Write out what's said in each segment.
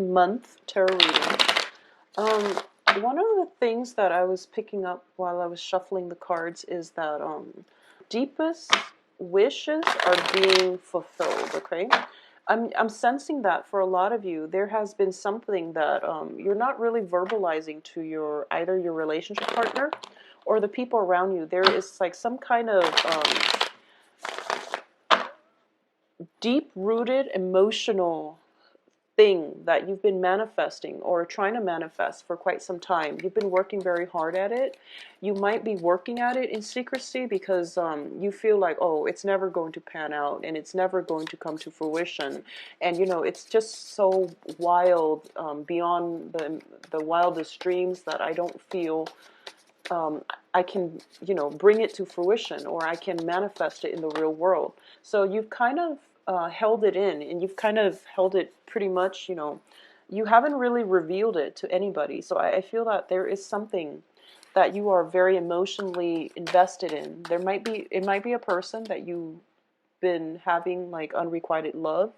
month tarot reading. Um, One of the things that I was picking up while I was shuffling the cards is that deepest wishes are being fulfilled. Okay, I'm sensing that for a lot of you, there has been something that you're not really verbalizing to your either your relationship partner or the people around you. There is like some kind of deep-rooted emotional thing that you've been manifesting or trying to manifest for quite some time. You've been working very hard at it. You might be working at it in secrecy because you feel like, oh, it's never going to pan out and it's never going to come to fruition. And, you know, it's just so wild, beyond the wildest dreams, that I don't feel I can, you know, bring it to fruition, or I can manifest it in the real world. So you've kind of held it in, and you've kind of held it pretty much, you know, you haven't really revealed it to anybody. So I feel that there is something that you are very emotionally invested in. It might be a person that you've been having like unrequited love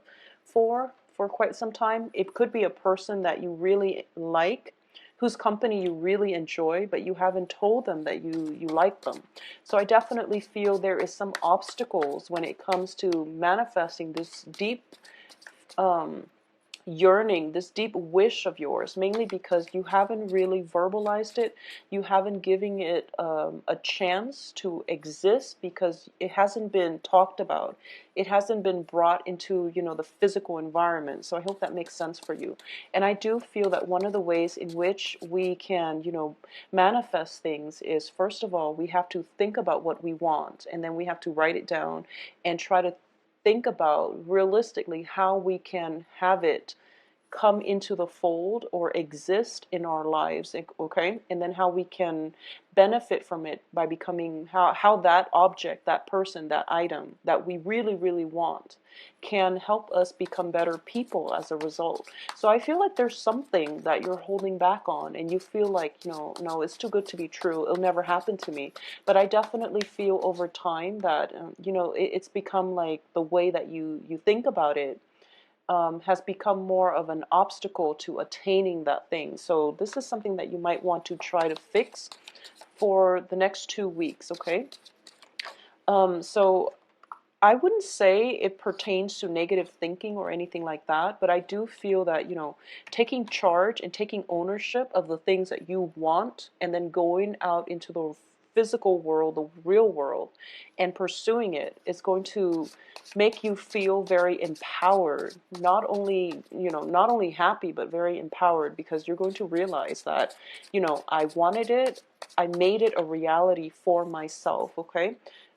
for quite some time. It could be a person that you really like, whose company you really enjoy, but you haven't told them that you like them. So I definitely feel there is some obstacles when it comes to manifesting this deep yearning, this deep wish of yours, mainly because you haven't really verbalized it. You haven't given it a chance to exist because it hasn't been talked about. It hasn't been brought into, you know, the physical environment. So I hope that makes sense for you. And I do feel that one of the ways in which we can, you know, manifest things is, first of all, we have to think about what we want, and then we have to write it down and try to think about realistically how we can have it come into the fold or exist in our lives, okay? And then how we can benefit from it by becoming, how that object, that person, that item that we really, really want can help us become better people as a result. So I feel like there's something that you're holding back on, and you feel like, you know, no, it's too good to be true. It'll never happen to me. But I definitely feel over time that, you know, it's become like the way that you think about it has become more of an obstacle to attaining that thing. So this is something that you might want to try to fix for the next 2 weeks, okay? So I wouldn't say it pertains to negative thinking or anything like that, but I do feel that, you know, taking charge and taking ownership of the things that you want and then going out into the physical world, the real world, and pursuing it is going to make you feel very empowered. Not only, you know, not only happy, but very empowered, because you're going to realize that, you know, I wanted it, I made it a reality for myself, okay?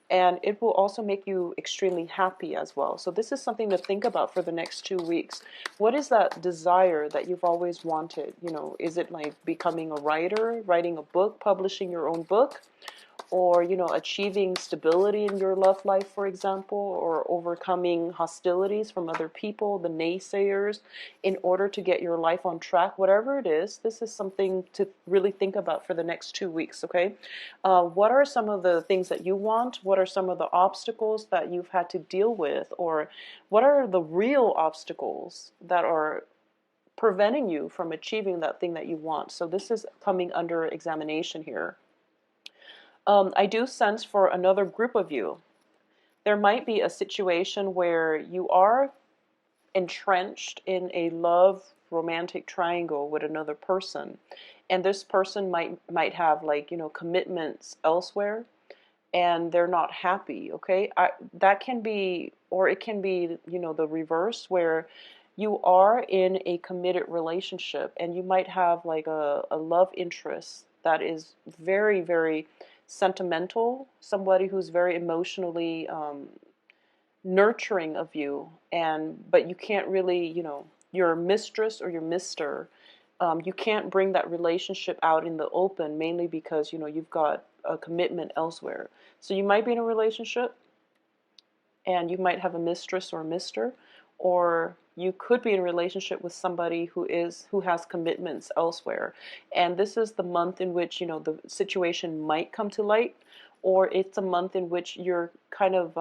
And it will also make you extremely happy as well. So this is something to think about for the next 2 weeks. What is that desire that you've always wanted? You know, is it like becoming a writer, writing a book, publishing your own book? Or, you know, achieving stability in your love life, for example, or overcoming hostilities from other people, the naysayers, in order to get your life on track. Whatever it is, this is something to really think about for the next 2 weeks, okay? What are some of the things that you want? What are some of the obstacles that you've had to deal with? Or what are the real obstacles that are preventing you from achieving that thing that you want? So this is coming under examination here. I do sense for another group of you, there might be a situation where you are entrenched in a love romantic triangle with another person, and this person might have, like, you know, commitments elsewhere, and they're not happy, okay? That can be, or it can be, you know, the reverse, where you are in a committed relationship and you might have like a love interest that is very, very sentimental, somebody who's very emotionally nurturing of you, and but you can't really, you know, your mistress or your mister, you can't bring that relationship out in the open, mainly because, you know, you've got a commitment elsewhere. So you might be in a relationship and you might have a mistress or a mister, or you could be in a relationship with somebody who has commitments elsewhere. And this is the month in which, you know, the situation might come to light, or it's a month in which you're kind of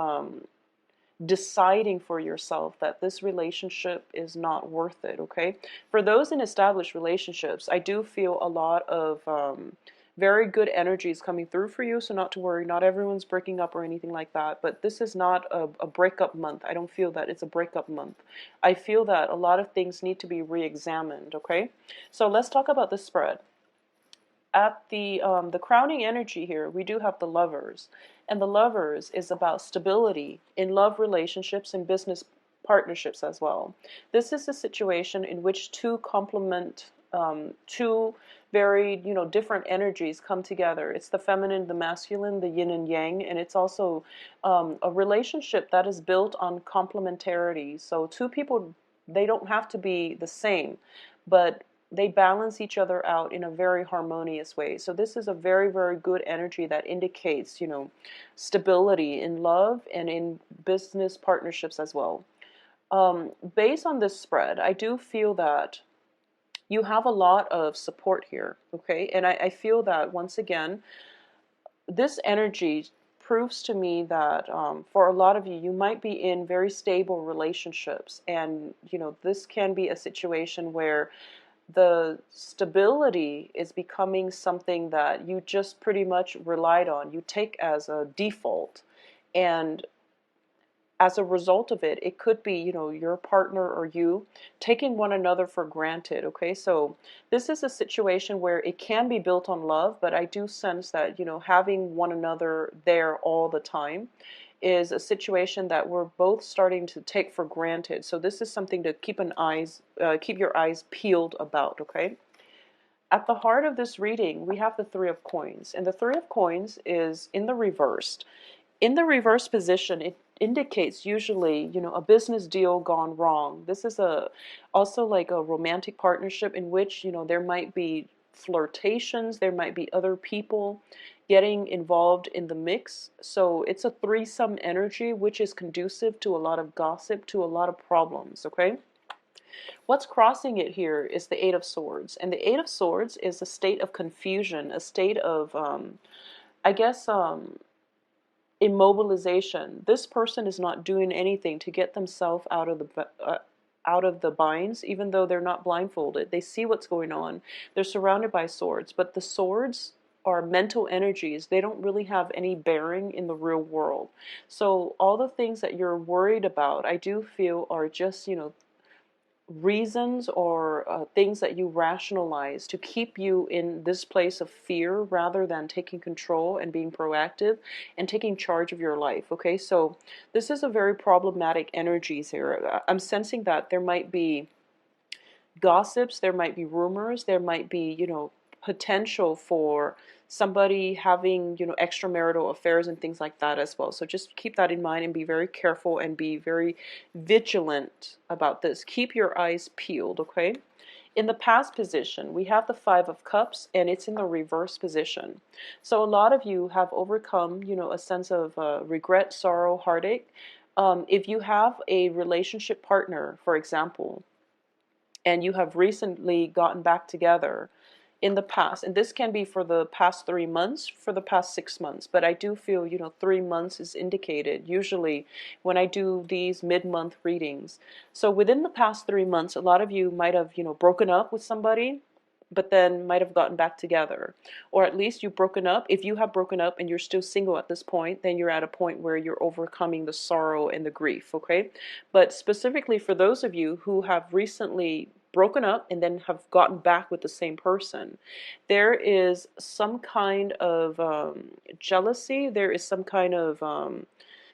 deciding for yourself that this relationship is not worth it, okay? For those in established relationships, I do feel a lot of very good energies coming through for you, so not to worry, not everyone's breaking up or anything like that, but this is not a breakup month. I don't feel that it's a breakup month. I feel that a lot of things need to be re-examined, okay? So let's talk about the spread. At the crowning energy here, we do have the Lovers, and the Lovers is about stability in love relationships and business partnerships as well. This is a situation in which two complement, two very different energies come together. It's the feminine, the masculine, the yin and yang, and it's also a relationship that is built on complementarity. So two people, they don't have to be the same, but they balance each other out in a very harmonious way. So this is a very, very good energy that indicates, stability in love and in business partnerships as well. Based on this spread, I do feel that you have a lot of support here, okay? And I feel that, once again, this energy proves to me that for a lot of you, you might be in very stable relationships. And, this can be a situation where the stability is becoming something that you just pretty much relied on, you take as a default. And as a result of it, it could be, your partner or you taking one another for granted, okay? So this is a situation where it can be built on love, but I do sense that, having one another there all the time is a situation that we're both starting to take for granted. So this is something to keep your eyes peeled about, okay? At the heart of this reading, we have the Three of Coins, and the Three of Coins is in the reversed. In the reverse position, it indicates usually, a business deal gone wrong. This is also like a romantic partnership in which, there might be flirtations, there might be other people getting involved in the mix. So it's a threesome energy, which is conducive to a lot of gossip, to a lot of problems, okay? What's crossing it here is the Eight of Swords, and the Eight of Swords is a state of confusion, a state of, I guess, immobilization. This person is not doing anything to get themselves out of the binds, even though they're not blindfolded. They see what's going on. They're surrounded by swords, but the swords are mental energies. They don't really have any bearing in the real world. So all the things that you're worried about, I do feel are just, reasons or things that you rationalize to keep you in this place of fear rather than taking control and being proactive and taking charge of your life, okay? So this is a very problematic energies here. I'm sensing that there might be gossips, there might be rumors, there might be, potential for somebody having, extramarital affairs and things like that as well. So just keep that in mind and be very careful and be very vigilant about this. Keep your eyes peeled, okay? In the past position, we have the Five of Cups, and it's in the reverse position. So a lot of you have overcome, a sense of regret, sorrow, heartache. If you have a relationship partner, for example, and you have recently gotten back together in the past, and this can be for the past 3 months, for the past 6 months, but I do feel, 3 months is indicated usually when I do these mid-month readings. So within the past 3 months, a lot of you might have, broken up with somebody, but then might have gotten back together, or at least you've broken up. If you have broken up and you're still single at this point, then you're at a point where you're overcoming the sorrow and the grief, okay? But specifically for those of you who have recently broken up and then have gotten back with the same person, there is some kind of jealousy, there is some kind of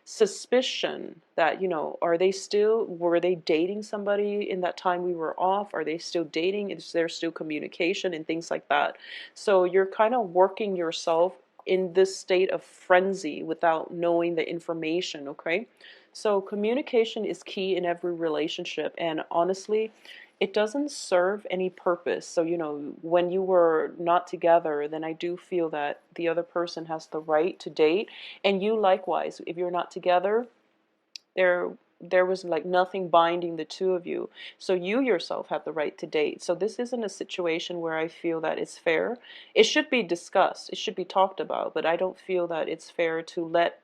suspicion that, were they dating somebody in that time we were off? Are they still dating? Is there still communication and things like that? So you're kind of working yourself in this state of frenzy without knowing the information, okay? So communication is key in every relationship, and honestly, it doesn't serve any purpose. So, when you were not together, then I do feel that the other person has the right to date. And you likewise, if you're not together, there was like nothing binding the two of you. So you yourself have the right to date. So this isn't a situation where I feel that it's fair. It should be discussed. It should be talked about. But I don't feel that it's fair to let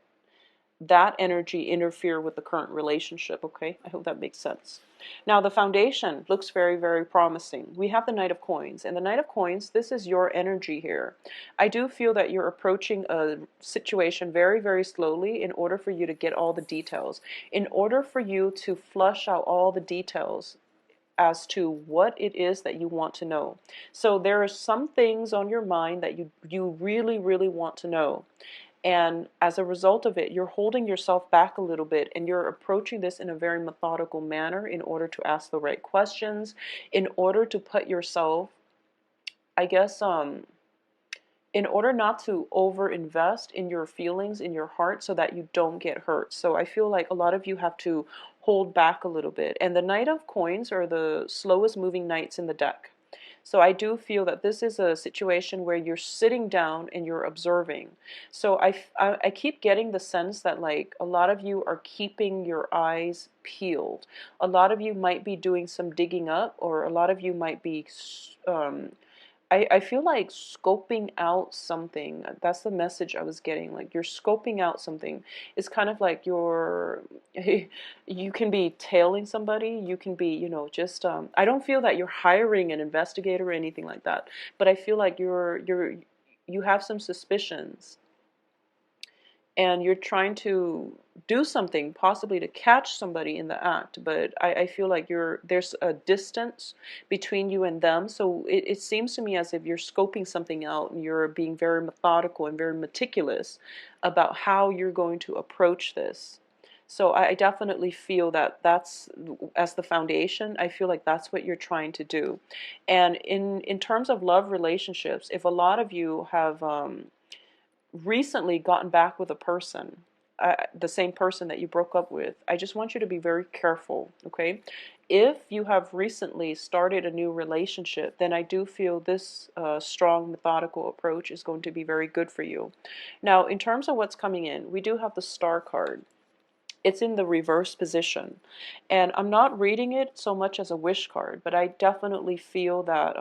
that energy interfere with the current relationship, okay? I hope that makes sense. Now, the foundation looks very, very promising. We have the Knight of Coins, and the Knight of Coins, this is your energy here. I do feel that you're approaching a situation very, very slowly in order for you to get all the details, in order for you to flush out all the details as to what it is that you want to know. So there are some things on your mind that you really, really want to know. And as a result of it, you're holding yourself back a little bit, and you're approaching this in a very methodical manner in order to ask the right questions, in order to put yourself, I guess, in order not to over invest in your feelings, in your heart, so that you don't get hurt. So I feel like a lot of you have to hold back a little bit. And the Knight of Coins are the slowest moving knights in the deck. So I do feel that this is a situation where you're sitting down and you're observing. So I keep getting the sense that like a lot of you are keeping your eyes peeled. A lot of you might be doing some digging up, or a lot of you might be I feel like scoping out something. That's the message I was getting. Like you're scoping out something. It's kind of like you're, you can be tailing somebody. You can be, just, I don't feel that you're hiring an investigator or anything like that. But I feel like you have some suspicions, and you're trying to do something possibly to catch somebody in the act, but I feel like there's a distance between you and them. So it seems to me as if you're scoping something out, and you're being very methodical and very meticulous about how you're going to approach this. So I definitely feel that that's, as the foundation, I feel like that's what you're trying to do. And in terms of love relationships, if a lot of you have recently gotten back with a person, the same person that you broke up with, I just want you to be very careful, okay? If you have recently started a new relationship, then I do feel this strong, methodical approach is going to be very good for you. Now, in terms of what's coming in, we do have the Star card. It's in the reverse position, and I'm not reading it so much as a wish card, but I definitely feel that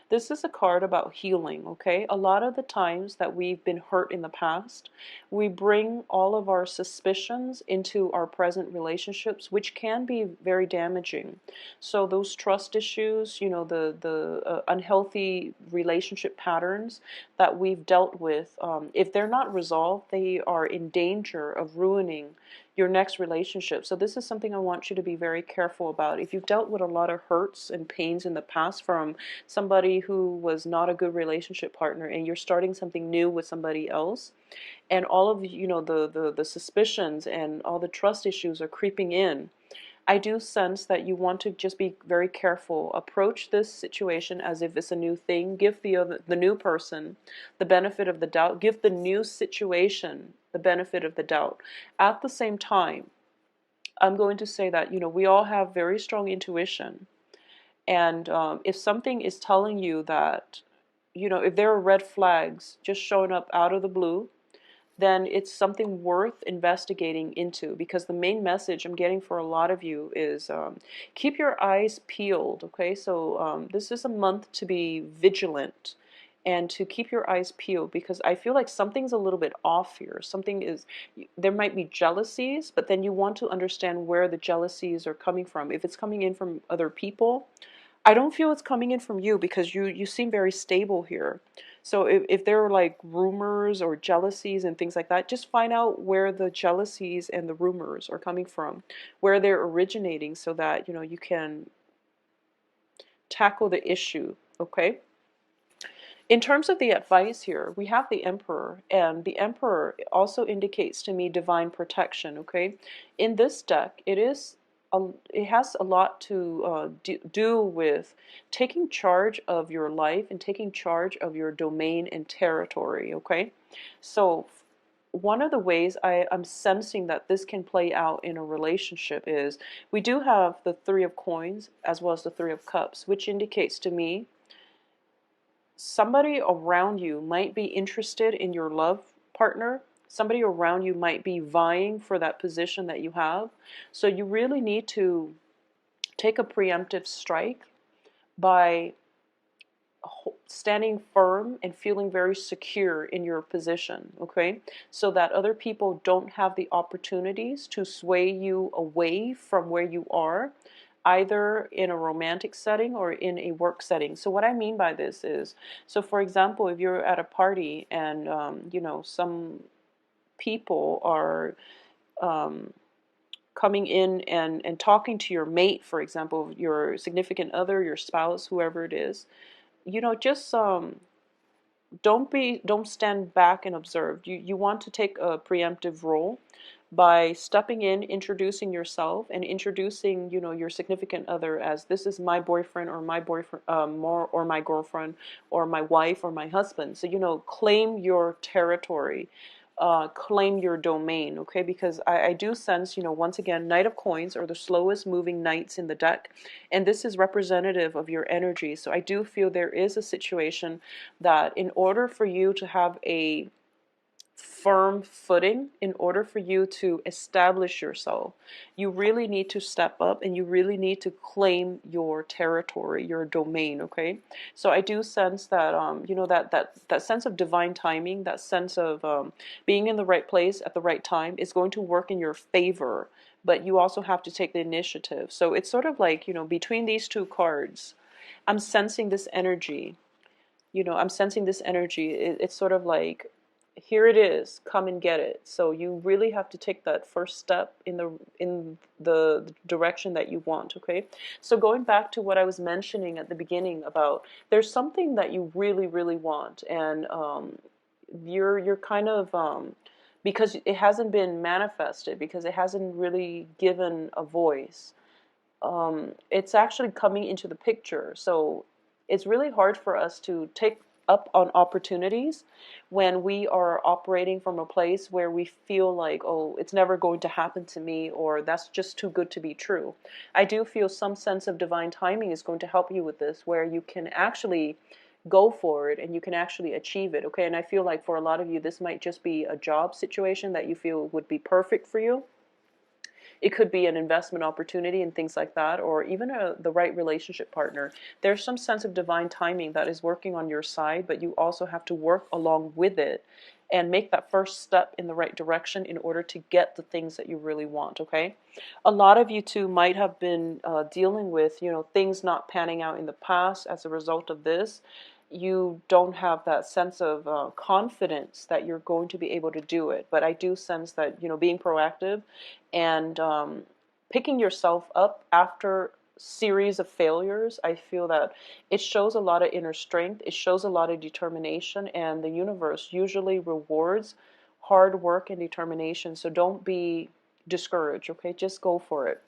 this is a card about healing, okay? A lot of the times that we've been hurt in the past, we bring all of our suspicions into our present relationships, which can be very damaging. So those trust issues, the unhealthy relationship patterns that we've dealt with, if they're not resolved, they are in danger of ruining your next relationship. So this is something I want you to be very careful about. If you've dealt with a lot of hurts and pains in the past from somebody who was not a good relationship partner, and you're starting something new with somebody else, and all of the suspicions and all the trust issues are creeping in, I do sense that you want to just be very careful. Approach this situation as if it's a new thing. Give the new person the benefit of the doubt. Give the new situation the benefit of the doubt. At the same time, I'm going to say that, we all have very strong intuition. And if something is telling you that, if there are red flags just showing up out of the blue, then it's something worth investigating into, because the main message I'm getting for a lot of you is keep your eyes peeled, okay? So this is a month to be vigilant and to keep your eyes peeled, because I feel like something's a little bit off here. There might be jealousies, but then you want to understand where the jealousies are coming from. If it's coming in from other people, I don't feel it's coming in from you, because you seem very stable here. So if there are like rumors or jealousies and things like that, just find out where the jealousies and the rumors are coming from, where they're originating, so that you can tackle the issue, okay? In terms of the advice here, we have the Emperor, and the Emperor also indicates to me divine protection, okay? In this deck, it has a lot to do with taking charge of your life and taking charge of your domain and territory, okay? So one of the ways I'm sensing that this can play out in a relationship is we do have the Three of Coins as well as the Three of Cups, which indicates to me somebody around you might be interested in your love partner. Somebody around you might be vying for that position that you have. So you really need to take a preemptive strike by standing firm and feeling very secure in your position, okay? So that other people don't have the opportunities to sway you away from where you are, either in a romantic setting or in a work setting. So what I mean by this is, so for example, if you're at a party and, some people are coming in and talking to your mate, for example, your significant other, your spouse, whoever it is, just don't stand back and observe. You want to take a preemptive role by stepping in, introducing yourself, and introducing your significant other as, this is my boyfriend or my boyfriend, or my girlfriend or my wife or my husband. So claim your territory, claim your domain, okay? Because I do sense, once again, Knight of Coins are the slowest moving knights in the deck, and this is representative of your energy. So I do feel there is a situation that in order for you to have a firm footing, in order for you to establish yourself, you really need to step up and you really need to claim your territory, your domain, okay? So I do sense that that sense of divine timing, that sense of being in the right place at the right time is going to work in your favor, but you also have to take the initiative. So it's sort of like, between these two cards, I'm sensing this energy. I'm sensing this energy. It's sort of like, here it is, come and get it. So you really have to take that first step in the direction that you want, okay? So going back to what I was mentioning at the beginning about, there's something that you really, really want, and you're kind of because it hasn't been manifested, because it hasn't really given a voice, it's actually coming into the picture. So it's really hard for us to take up on opportunities when we are operating from a place where we feel like, oh, it's never going to happen to me, or that's just too good to be true. I do feel some sense of divine timing is going to help you with this, where you can actually go for it and you can actually achieve it, okay? And I feel like for a lot of you, this might just be a job situation that you feel would be perfect for you. It could be an investment opportunity and things like that, or even the right relationship partner. There's some sense of divine timing that is working on your side, but you also have to work along with it and make that first step in the right direction in order to get the things that you really want, okay? A lot of you too might have been dealing with, things not panning out in the past. As a result of this, you don't have that sense of confidence that you're going to be able to do it. But I do sense that, being proactive and picking yourself up after series of failures, I feel that it shows a lot of inner strength, it shows a lot of determination, and the universe usually rewards hard work and determination. So don't be discouraged, okay? Just go for it.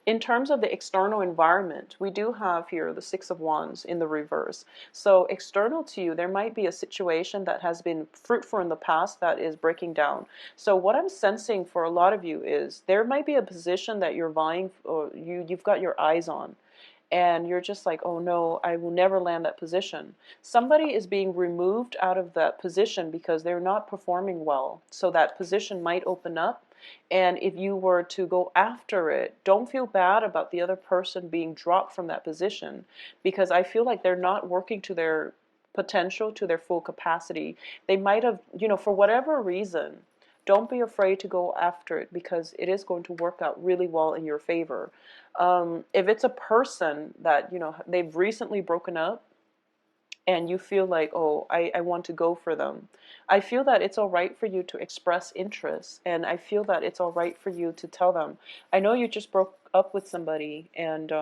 In terms of the external environment, we do have here the Six of Wands in the reverse. So external to you, there might be a situation that has been fruitful in the past that is breaking down. So what I'm sensing for a lot of you is there might be a position that you're vying, or you've got your eyes on, and you're just like, oh no, I will never land that position. Somebody is being removed out of that position because they're not performing well. So that position might open up. And if you were to go after it, don't feel bad about the other person being dropped from that position, because I feel like they're not working to their potential, to their full capacity. They might have, for whatever reason, don't be afraid to go after it, because it is going to work out really well in your favor. If it's a person that, they've recently broken up, and you feel like, oh, I want to go for them, I feel that it's all right for you to express interest. And I feel that it's all right for you to tell them, I know you just broke up with somebody, and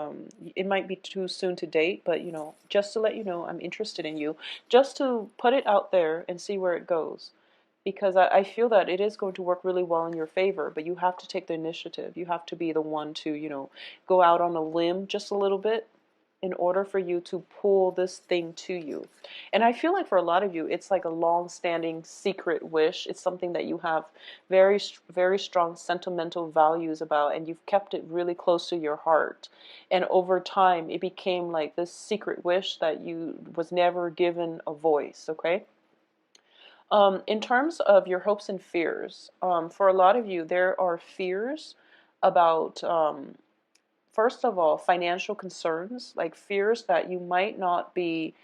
it might be too soon to date, but, just to let you know, I'm interested in you. Just to put it out there and see where it goes. Because I feel that it is going to work really well in your favor, but you have to take the initiative. You have to be the one to, go out on a limb just a little bit in order for you to pull this thing to you. And I feel like for a lot of you, it's like a long-standing secret wish. It's something that you have very, very strong sentimental values about, and you've kept it really close to your heart. And over time, it became like this secret wish that you was never given a voice, okay? In terms of your hopes and fears, for a lot of you, there are fears about first of all, financial concerns, like fears that you might not be,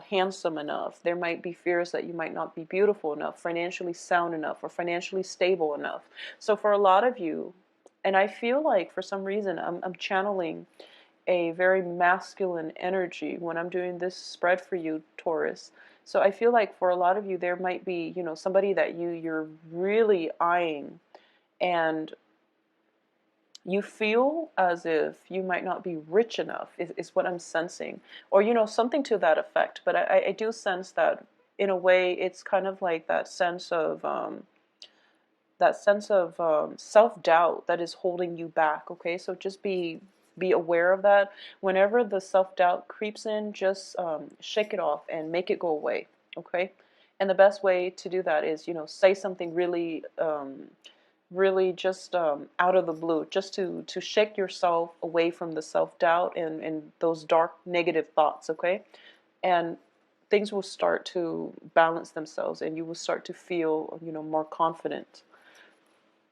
handsome enough. There might be fears that you might not be beautiful enough, financially sound enough, or financially stable enough. So for a lot of you, and I feel like for some reason I'm channeling a very masculine energy when I'm doing this spread for you, Taurus. So I feel like for a lot of you, there might be, somebody that you're really eyeing, and you feel as if you might not be rich enough, is what I'm sensing, or something to that effect. But I do sense that in a way it's kind of like that sense of self-doubt that is holding you back. Okay, so just be aware of that. Whenever the self-doubt creeps in, just shake it off and make it go away. Okay, and the best way to do that is say something really really just out of the blue, just to shake yourself away from the self-doubt and those dark negative thoughts. Okay, and things will start to balance themselves, and you will start to feel more confident.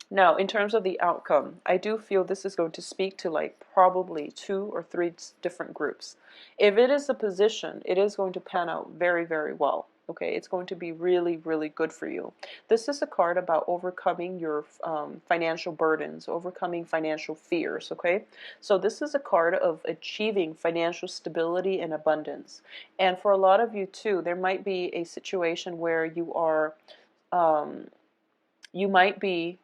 Now, in terms of the outcome, I do feel this is going to speak to like probably 2 or 3 different groups. If it is a position, it is going to pan out very, very well. Okay, it's going to be really, really good for you. This is a card about overcoming your financial burdens, overcoming financial fears. Okay, so this is a card of achieving financial stability and abundance. And for a lot of you too, there might be a situation where you might be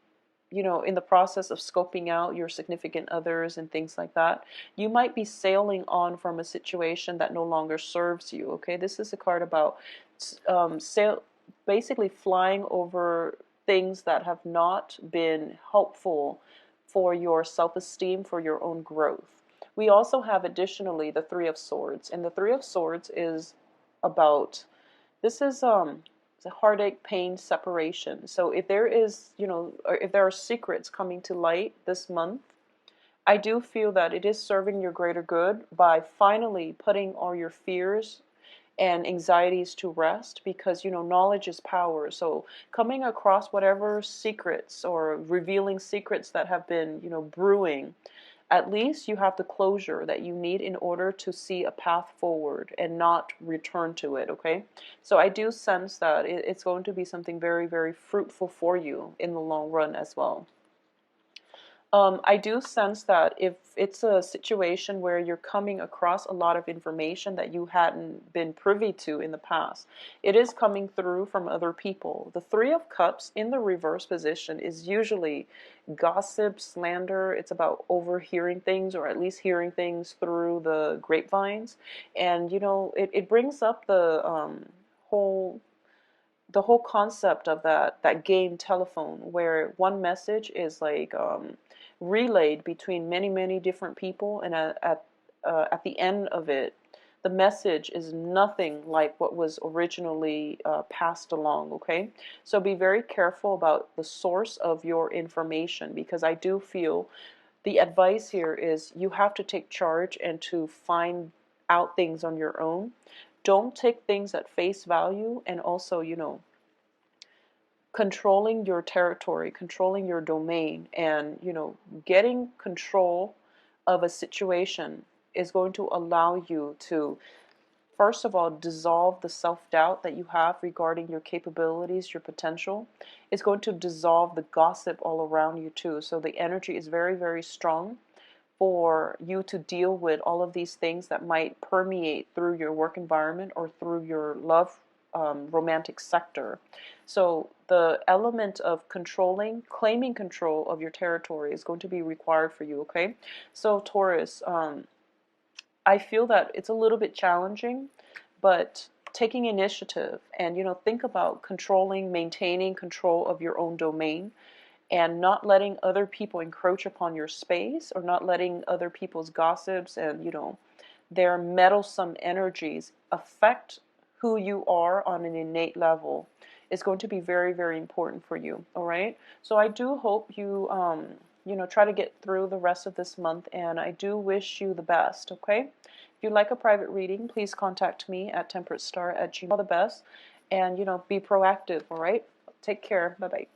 in the process of scoping out your significant others and things like that. You might be sailing on from a situation that no longer serves you. Okay, this is a card about basically flying over things that have not been helpful for your self-esteem, for your own growth. We also have additionally the Three of Swords, and the Three of Swords is about, this is the heartache, pain, separation. So if there is, or if there are secrets coming to light this month, I do feel that it is serving your greater good by finally putting all your fears and anxieties to rest, because knowledge is power. So coming across whatever secrets or revealing secrets that have been brewing, at least you have the closure that you need in order to see a path forward and not return to it. Okay, so I do sense that it's going to be something very, very fruitful for you in the long run as well. I do sense that if it's a situation where you're coming across a lot of information that you hadn't been privy to in the past, it is coming through from other people. The Three of Cups in the reverse position is usually gossip, slander. It's about overhearing things, or at least hearing things through the grapevines. And it brings up whole the whole concept of that game telephone, where one message is like relayed between many, many different people, and at the end of it, the message is nothing like what was originally passed along. Okay, so be very careful about the source of your information, because I do feel the advice here is you have to take charge and to find out things on your own. Don't take things at face value, and also, controlling your territory, controlling your domain, and, getting control of a situation is going to allow you to, first of all, dissolve the self-doubt that you have regarding your capabilities, your potential. It's going to dissolve the gossip all around you too. So the energy is very, very strong for you to deal with all of these things that might permeate through your work environment or through your love romantic sector. So the element of claiming control of your territory is going to be required for you. Okay, so Taurus, I feel that it's a little bit challenging, but taking initiative and think about maintaining control of your own domain, and not letting other people encroach upon your space, or not letting other people's gossips and their meddlesome energies affect who you are on an innate level, is going to be very, very important for you. All right, so I do hope you try to get through the rest of this month, and I do wish you the best. Okay, if you'd like a private reading, please contact me at temperatestar@gmail.com. All the best, and be proactive. All right, take care. Bye bye.